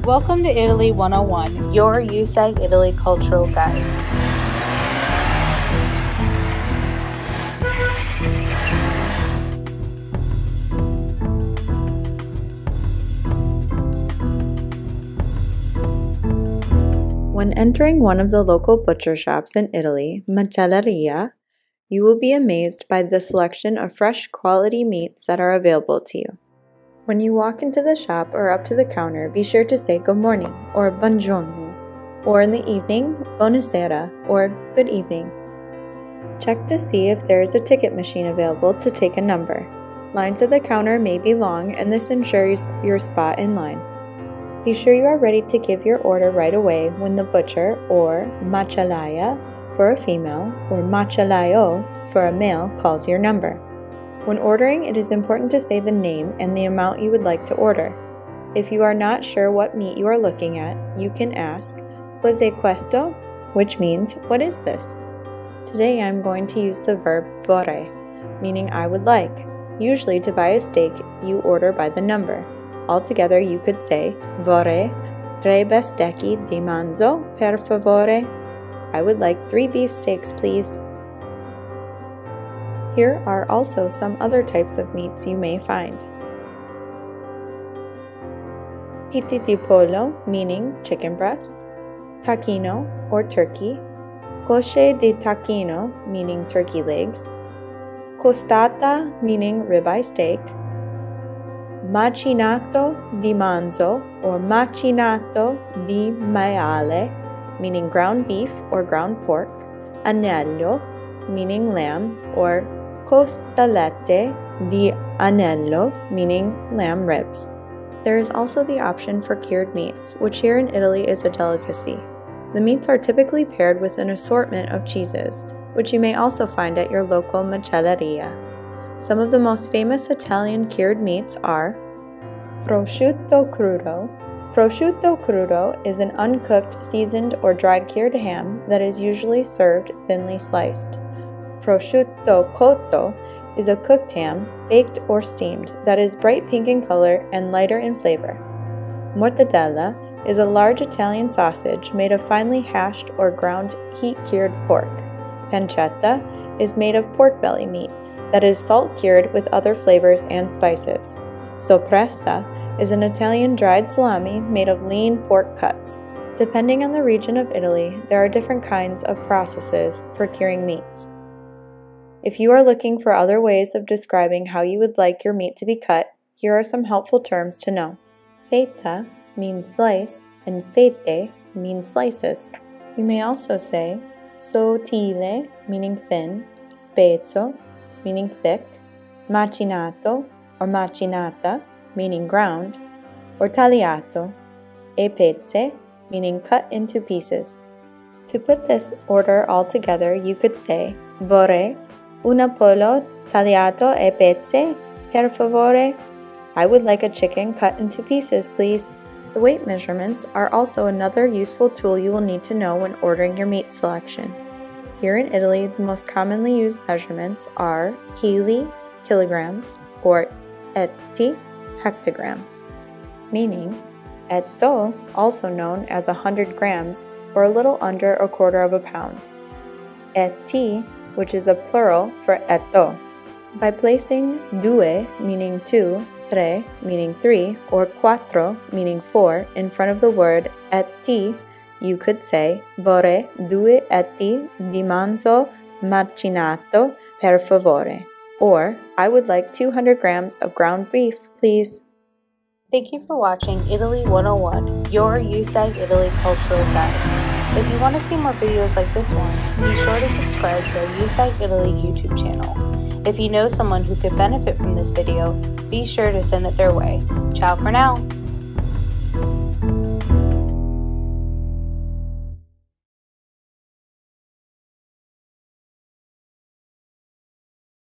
Welcome to Italy 101, your YIGO Italy cultural guide. When entering one of the local butcher shops in Italy, macelleria, you will be amazed by the selection of fresh quality meats that are available to you. When you walk into the shop or up to the counter, be sure to say good morning or buongiorno, or in the evening, buonasera or good evening. Check to see if there is a ticket machine available to take a number. Lines at the counter may be long, and this ensures your spot in line. Be sure you are ready to give your order right away when the butcher, or macellaia for a female, or macellaio for a male, calls your number. When ordering, it is important to say the name and the amount you would like to order. If you are not sure what meat you are looking at, you can ask, "Cos'è questo?" which means, "What is this?" Today I'm going to use the verb vorrei, meaning I would like. Usually to buy a steak, you order by the number. Altogether, you could say, "Vorrei 3 bistecche di manzo, per favore." I would like 3 beefsteaks, please. Here are also some other types of meats you may find. Pitti di pollo, meaning chicken breast. Tacchino, or turkey. Cosce di Tacchino, meaning turkey legs. Costata, meaning ribeye steak. Macinato di manzo, or Macinato di Maiale, meaning ground beef or ground pork. Agnello, meaning lamb, or costalette di agnello, meaning lamb ribs. There is also the option for cured meats, which here in Italy is a delicacy. The meats are typically paired with an assortment of cheeses, which you may also find at your local macelleria. Some of the most famous Italian cured meats are prosciutto crudo. Prosciutto crudo is an uncooked, seasoned, or dry cured ham that is usually served thinly sliced. Prosciutto cotto is a cooked ham, baked or steamed, that is bright pink in color and lighter in flavor. Mortadella is a large Italian sausage made of finely hashed or ground heat-cured pork. Pancetta is made of pork belly meat that is salt-cured with other flavors and spices. Soppressa is an Italian dried salami made of lean pork cuts. Depending on the region of Italy, there are different kinds of processes for curing meats. If you are looking for other ways of describing how you would like your meat to be cut, here are some helpful terms to know. Fetta means slice, and fette means slices. You may also say sottile, meaning thin, spesso, meaning thick, macinato or macinata, meaning ground, or tagliato, e pezze, meaning cut into pieces. To put this order all together, you could say, vorrei un pollo tagliato e pezze, per favore. I would like a chicken cut into pieces, please. The weight measurements are also another useful tool you will need to know when ordering your meat selection. Here in Italy, the most commonly used measurements are chili, kilograms, or etti, hectograms, meaning etto, also known as 100 grams, or a little under a quarter of a pound. Etti, which is a plural for etto. By placing due, meaning 2, tre, meaning 3, or quattro, meaning 4, in front of the word etti, you could say, vorrei 2 etti di manzo macinato, per favore. Or, I would like 200 grams of ground beef, please. Thank you for watching Italy 101, your YIGO Italy cultural guide. If you want to see more videos like this one, be sure to subscribe to our YIGO Italy YouTube channel. If you know someone who could benefit from this video, be sure to send it their way. Ciao for now!